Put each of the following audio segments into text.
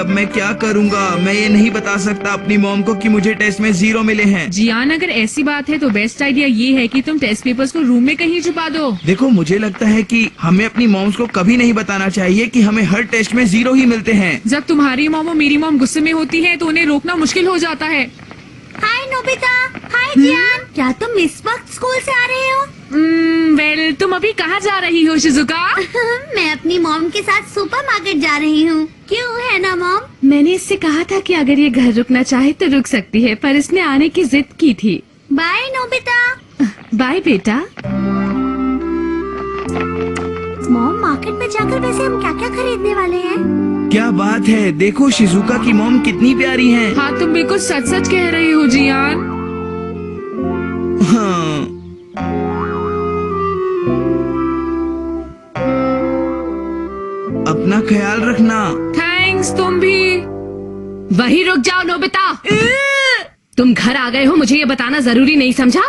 अब मैं क्या करूँगा? मैं ये नहीं बता सकता अपनी मॉम को कि मुझे टेस्ट में 0 मिले हैं। जियान, अगर ऐसी बात है तो बेस्ट आइडिया ये है कि तुम टेस्ट पेपर्स को रूम में कहीं छुपा दो। देखो, मुझे लगता है कि हमें अपनी मॉम्स को कभी नहीं बताना चाहिए कि हमें हर टेस्ट में 0 ही मिलते हैं। जब तुम्हारी मॉम और मेरी मॉम गुस्से में होती है तो उन्हें रोकना मुश्किल हो जाता है। हाय नोबिता, हाय जियान, क्या तुम इस वक्त स्कूल से आ रहे हो? वेल, तुम अभी कहाँ जा रही हो शिजुका? मैं अपनी मॉम के साथ सुपरमार्केट जा रही हूँ। क्यों, है ना मॉम? मैंने इससे कहा था कि अगर ये घर रुकना चाहे तो रुक सकती है, पर इसने आने की जिद की थी। Bye Nobita. बाय बेटा। मॉम, मार्केट में जाकर वैसे हम क्या क्या खरीदने वाले हैं? क्या बात है, देखो शिजुका की मॉम कितनी प्यारी हैं। हाँ, तुम बिल्कुल सच सच कह रही हो जियान। हाँ। अपना ख्याल रखना। थैंक्स, तुम भी। वही रुक जाओ नोबिता। तुम घर आ गए हो, मुझे ये बताना जरूरी नहीं समझा?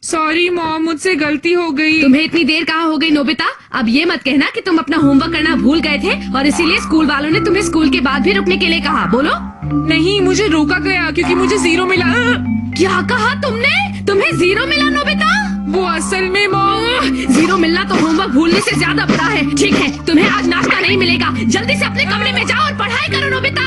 सॉरी मॉम, मुझसे गलती हो गई। तुम्हें इतनी देर कहाँ हो गई नोबिता? अब ये मत कहना कि तुम अपना होमवर्क करना भूल गए थे और इसीलिए स्कूल वालों ने तुम्हें स्कूल के बाद भी रुकने के लिए कहा। बोलो। नहीं, मुझे रोका गया क्योंकि मुझे 0 मिला। क्या कहा तुमने? तुम्हें 0 मिला नोबिता? वो असल में मॉम, 0 मिलना तो होमवर्क भूलने से ज्यादा बुरा है। ठीक है, तुम्हें आज नाश्ता नहीं मिलेगा। जल्दी से अपने कमरे में जाओ और पढ़ाई करो नोबिता।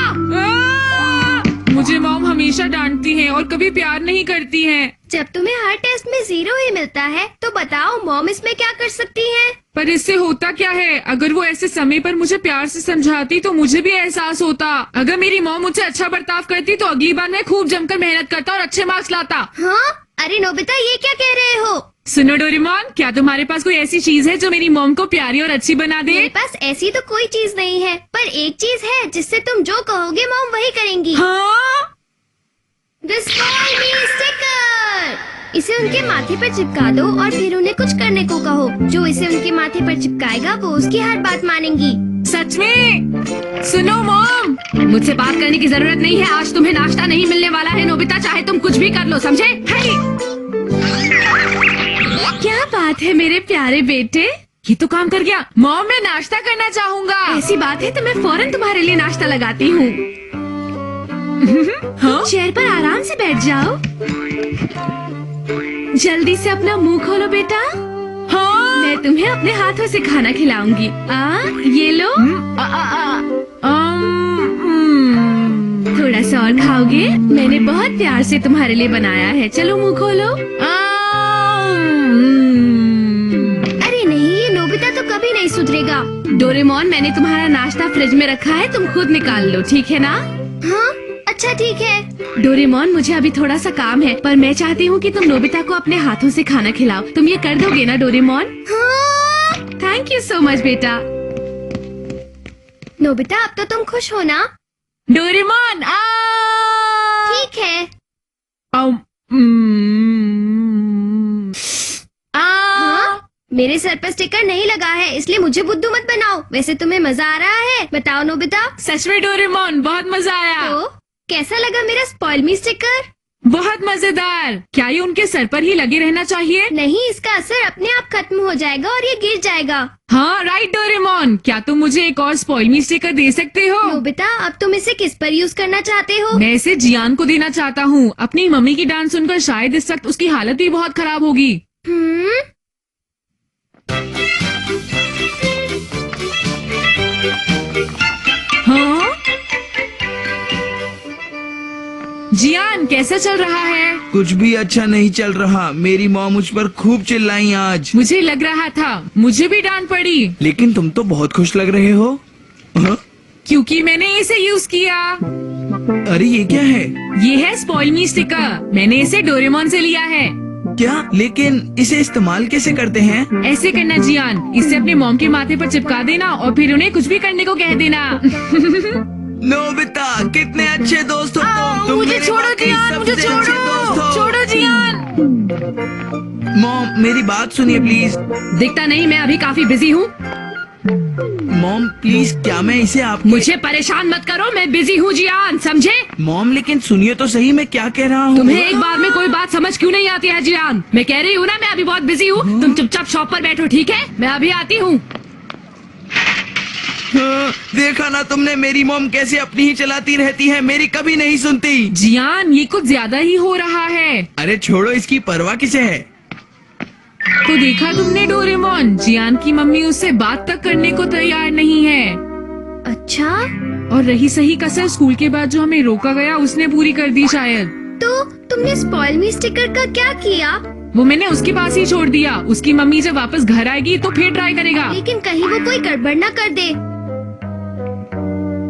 मुझे मॉम हमेशा डांटती हैं और कभी प्यार नहीं करती हैं। जब तुम्हें हर टेस्ट में 0 ही मिलता है तो बताओ मॉम इसमें क्या कर सकती हैं? पर इससे होता क्या है? अगर वो ऐसे समय पर मुझे प्यार से समझाती तो मुझे भी एहसास होता। अगर मेरी मॉम मुझसे अच्छा बर्ताव करती तो अगली बार मैं खूब जमकर मेहनत करता और अच्छे मार्क्स लाता। हाँ? अरे नोबिता, ये क्या कह रहे हो? सुनो डोरेमोन, क्या तुम्हारे पास कोई ऐसी चीज है जो मेरी मॉम को प्यारी और अच्छी बना दे? मेरे पास ऐसी तो कोई चीज नहीं है, पर एक चीज है जिससे तुम जो कहोगे मॉम वही करेंगी। हाँ? The Spoil Me Sticker! इसे उनके माथे पर चिपका दो और फिर उन्हें कुछ करने को कहो। जो इसे उनके माथे पर चिपकाएगा वो उसकी हर बात मानेंगी। सच में? सुनो मॉम, मुझसे बात करने की जरूरत नहीं है। आज तुम्हें नाश्ता नहीं मिलने वाला है नोबिता, चाहे तुम कुछ भी कर लो, समझे? क्या बात है मेरे प्यारे बेटे? ये तो काम कर गया। मॉम, मैं नाश्ता करना चाहूँगा। ऐसी बात है तो मैं फौरन तुम्हारे लिए नाश्ता लगाती हूँ। हाँ? चेयर पर आराम से बैठ जाओ। जल्दी से अपना मुंह खोलो बेटा। हाँ? मैं तुम्हें अपने हाथों से खाना खिलाऊंगी। ये लो। थोड़ा सा और खाओगे? मैंने बहुत प्यार से तुम्हारे लिए बनाया है। चलो मुंह खोलो। अरे नहीं, ये नोबिता तो कभी नहीं सुधरेगा। डोरेमोन, मैंने तुम्हारा नाश्ता फ्रिज में रखा है, तुम खुद निकाल लो, ठीक है ना? हाँ, अच्छा ठीक है। डोरेमोन, मुझे अभी थोड़ा सा काम है, पर मैं चाहती हूँ कि तुम नोबिता को अपने हाथों से खाना खिलाओ। तुम ये कर दोगे ना डोरेमोन? हाँ। थैंक यू सो मच बेटा। नोबिता, अब तो तुम खुश हो ना? डोरेमोन, ठीक है। मेरे सर पर स्टिकर नहीं लगा है, इसलिए मुझे बुद्धू मत बनाओ। वैसे तुम्हें मजा आ रहा है? बताओ नोबिता। सच में डोरेमोन, बहुत मजा आया। तो कैसा लगा मेरा स्पॉइल मी स्टिकर? बहुत मजेदार। क्या ये उनके सर पर ही लगे रहना चाहिए? नहीं, इसका असर अपने आप खत्म हो जाएगा और ये गिर जाएगा। हाँ राइट डोरेमोन, क्या तुम मुझे एक और स्पॉइल मी स्टिकर दे सकते हो? नोबिता, अब तुम इसे किस पर यूज करना चाहते हो? मैं इसे जियान को देना चाहता हूँ। अपनी मम्मी की डांस सुनकर शायद इस वक्त उसकी हालत भी बहुत खराब होगी। हाँ? जियान, कैसा चल रहा है? कुछ भी अच्छा नहीं चल रहा। मेरी मॉम मुझ पर खूब चिल्लाई आज। मुझे लग रहा था, मुझे भी डांट पड़ी। लेकिन तुम तो बहुत खुश लग रहे हो। हाँ? क्योंकि मैंने इसे यूज किया। अरे ये क्या है? ये है स्पॉइल मी स्टिकर। मैंने इसे डोरेमोन से लिया है। क्या? लेकिन इसे इस्तेमाल कैसे करते हैं? ऐसे करना जियान, इसे अपने मॉम के माथे पर चिपका देना और फिर उन्हें कुछ भी करने को कह देना। नोबिता, कितने अच्छे दोस्त हो तुम। मुझे छोड़ो जियान, मुझे छोड़ो, छोड़ो जियान। मॉम, मेरी बात सुनिए प्लीज। दिखता नहीं मैं अभी काफी बिजी हूँ। मॉम प्लीज, क्या मैं इसे आप मुझे परेशान मत करो, मैं बिजी हूँ जियान, समझे? मॉम लेकिन सुनिए तो सही, मैं क्या कह रहा हूँ। तुम्हें एक बार में कोई बात समझ क्यों नहीं आती है जियान? मैं कह रही हूँ ना, मैं अभी बहुत बिजी हूँ। तुम चुपचाप शॉप पर बैठो, ठीक है? मैं अभी आती हूँ। हाँ, देखा ना तुमने, मेरी मॉम कैसे अपनी ही चलाती रहती है, मेरी कभी नहीं सुनती। जियान, ये कुछ ज्यादा ही हो रहा है। अरे छोड़ो, इसकी परवाह किसे है। तो देखा तुमने डोरेमोन, जियान की मम्मी उससे बात तक करने को तैयार नहीं है। अच्छा, और रही सही कसर स्कूल के बाद जो हमें रोका गया उसने पूरी कर दी शायद। तो तुमने स्पॉइल मी स्टिकर का क्या किया? वो मैंने उसके पास ही छोड़ दिया। उसकी मम्मी जब वापस घर आएगी तो फिर ट्राई करेगा। लेकिन कहीं वो कोई गड़बड़ न कर दे।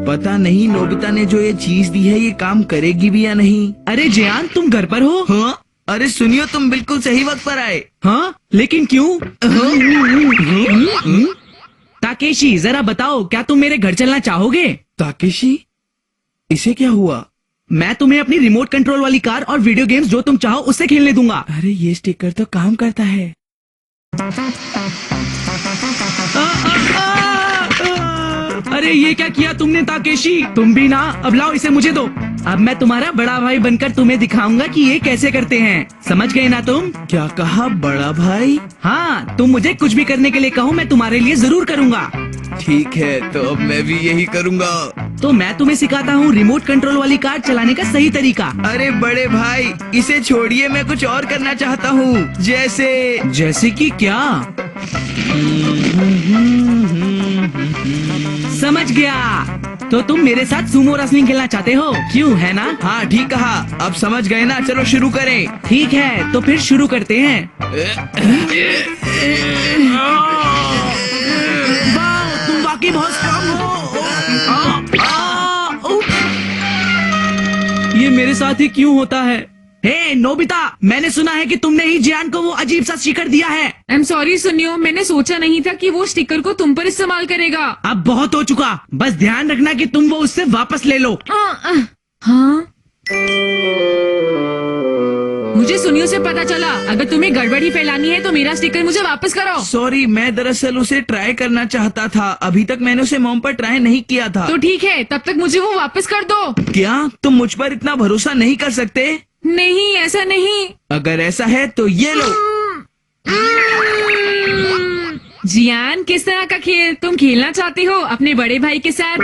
पता नहीं नोबिता ने जो ये चीज दी है ये काम करेगी भी या नहीं। अरे जियान, तुम घर पर हो? हाँ, अरे सुनियो, तुम बिल्कुल सही वक्त पर आए। हाँ, लेकिन क्यों? ताकेशी, जरा बताओ, क्या तुम मेरे घर चलना चाहोगे? ताकेशी, इसे क्या हुआ? मैं तुम्हें अपनी रिमोट कंट्रोल वाली कार और वीडियो गेम्स जो तुम चाहो उससे खेलने दूंगा। अरे ये स्टिकर तो काम करता है। अरे ये क्या किया तुमने ताकेशी? तुम भी ना, अब लाओ इसे मुझे दो। अब मैं तुम्हारा बड़ा भाई बनकर तुम्हें दिखाऊंगा कि ये कैसे करते हैं। समझ गए ना तुम? क्या कहा, बड़ा भाई? हाँ, तुम मुझे कुछ भी करने के लिए कहो, मैं तुम्हारे लिए जरूर करूंगा। ठीक है, तो अब मैं भी यही करूँगा। तो मैं तुम्हें सिखाता हूँ रिमोट कंट्रोल वाली कार चलाने का सही तरीका। अरे बड़े भाई, इसे छोड़िए, मैं कुछ और करना चाहता हूँ। जैसे कि क्या? समझ गया, तो तुम मेरे साथ सुमो रेसलिंग खेलना चाहते हो, क्यों, है ना? हाँ, ठीक कहा। अब समझ गए ना, चलो शुरू करें। ठीक है, तो फिर शुरू करते हैं। वाह, तुम वाकई बहुत स्ट्रांग हो। ये मेरे साथ ही क्यों होता है? हे नोबिता, मैंने सुना है कि तुमने ही जियान को वो अजीब सा स्टिकर दिया है। आई एम सॉरी सुनियो, मैंने सोचा नहीं था कि वो स्टिकर को तुम पर इस्तेमाल करेगा। अब बहुत हो चुका, बस ध्यान रखना कि तुम वो उससे वापस ले लो। हाँ, मुझे सुनियो से पता चला, अगर तुम्हें गड़बड़ ही फैलानी है तो मेरा स्टिकर मुझे वापस करो। सॉरी, मैं दरअसल उसे ट्राई करना चाहता था। अभी तक मैंने उसे मॉम पर ट्राई नहीं किया था। तो ठीक है, तब तक मुझे वो वापस कर दो। क्या तुम मुझ पर इतना भरोसा नहीं कर सकते? नहीं, ऐसा नहीं। अगर ऐसा है तो ये लो। जियान, किस तरह का खेल तुम खेलना चाहती हो अपने बड़े भाई के साथ?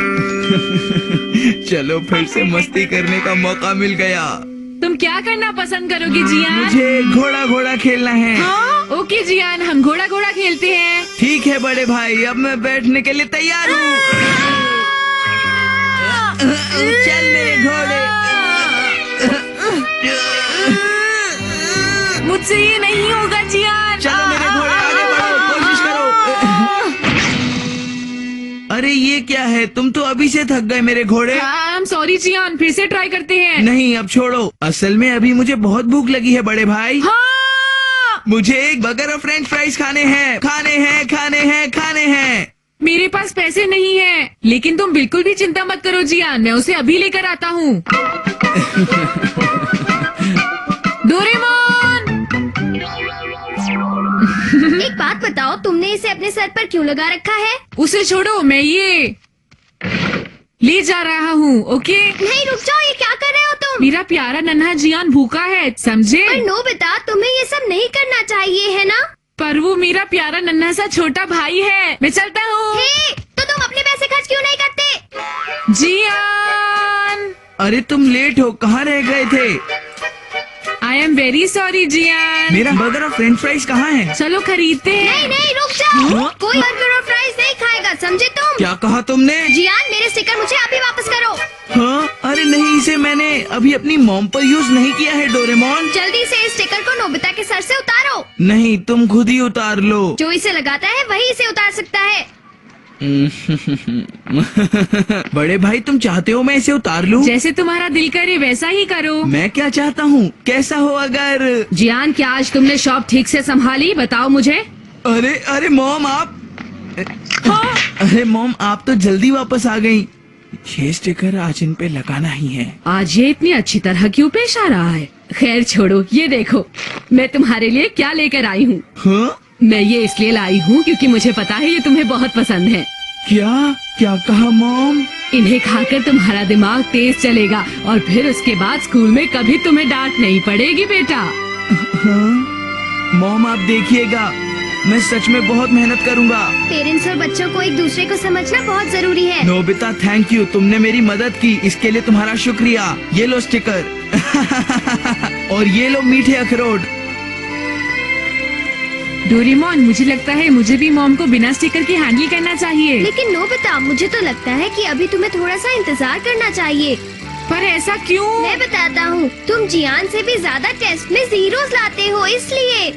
चलो, फिर से मस्ती करने का मौका मिल गया। तुम क्या करना पसंद करोगे जियान? मुझे घोड़ा घोड़ा खेलना है। हाँ? ओके जियान, हम घोड़ा घोड़ा खेलते हैं। ठीक है बड़े भाई, अब मैं बैठने के लिए तैयार हूँ। चल मेरे घोड़े। मुझसे ये नहीं होगा जियान। चलो मेरे घोड़े, आगे बढ़ो, कोशिश करो। अरे ये क्या है, तुम तो अभी से थक गए मेरे घोड़े। आई एम सॉरी जियान, फिर से ट्राई करते हैं। नहीं, अब छोड़ो। असल में अभी मुझे बहुत भूख लगी है बड़े भाई। हाँ! मुझे एक बर्गर और फ्रेंच फ्राइज खाने हैं, खाने हैं, खाने हैं, खाने हैं। मेरे पास पैसे नहीं है, लेकिन तुम बिल्कुल भी चिंता मत करो जियान, मैं उसे अभी लेकर आता हूँ। डोरेमोन! एक बात बताओ, तुमने इसे अपने सर पर क्यों लगा रखा है? उसे छोड़ो, मैं ये ले जा रहा हूँ। ओके? नहीं, रुक जाओ, ये क्या कर रहे हो तुम? मेरा प्यारा नन्हा जियान भूखा है, समझे? पर नोबिता, तुम्हें ये सब नहीं करना चाहिए, है ना? पर वो मेरा प्यारा नन्हा सा छोटा भाई है। मैं चलता हूँ। हे, तो तुम अपने पैसे खर्च क्यों नहीं करते? जियान! अरे तुम लेट हो, कहाँ रह गए थे? I am very sorry Gian. मेरा बर्गर और फ्रेंच फ्राइज कहाँ है? चलो खरीदते हैं। नहीं नहीं, रुक जाओ। हाँ? कोई बर्गर और फ्राइज नहीं खाएगा, समझे तुम? क्या कहा तुमने? जियान, मेरे स्टिकर मुझे अभी वापस करो। हाँ? अरे नहीं, इसे मैंने अभी अपनी मॉम पर यूज नहीं किया है डोरेमोन। जल्दी से इस स्टिकर को नोबिता के सर से उतारो। नहीं, तुम खुद ही उतार लो। जो इसे लगाता है वही इसे उतार सकता है। बड़े भाई, तुम चाहते हो मैं इसे उतार लूं? जैसे तुम्हारा दिल करे वैसा ही करो। मैं क्या चाहता हूँ, कैसा हो अगर। जियान, क्या आज तुमने शॉप ठीक से संभाली? बताओ मुझे। अरे अरे मॉम, आप। अरे मॉम, आप तो जल्दी वापस आ गई। ये स्टिकर आज इन पे लगाना ही है। आज ये इतनी अच्छी तरह क्यों पेश आ रहा है? खैर छोड़ो, ये देखो मैं तुम्हारे लिए क्या लेकर आई हूँ। हाँ? मैं ये इसलिए लाई हूँ क्योंकि मुझे पता है ये तुम्हें बहुत पसंद है। क्या क्या कहा मॉम? इन्हें खाकर तुम्हारा दिमाग तेज चलेगा और फिर उसके बाद स्कूल में कभी तुम्हें डांट नहीं पड़ेगी बेटा। हाँ? मॉम, आप देखिएगा, मैं सच में बहुत मेहनत करूँगा। पेरेंट्स और बच्चों को एक दूसरे को समझना बहुत जरूरी है। नोबिता थैंक यू, तुमने मेरी मदद की, इसके लिए तुम्हारा शुक्रिया। ये लो स्टिकर और ये लो मीठे अखरोट। डोरेमोन, मुझे लगता है मुझे भी मॉम को बिना स्टिकर के हैंडल करना चाहिए। लेकिन नोबिता, मुझे तो लगता है कि अभी तुम्हें थोड़ा सा इंतजार करना चाहिए। पर ऐसा क्यों? मैं बताता हूँ, तुम जियान से भी ज्यादा टेस्ट में जीरोस लाते हो, इसलिए।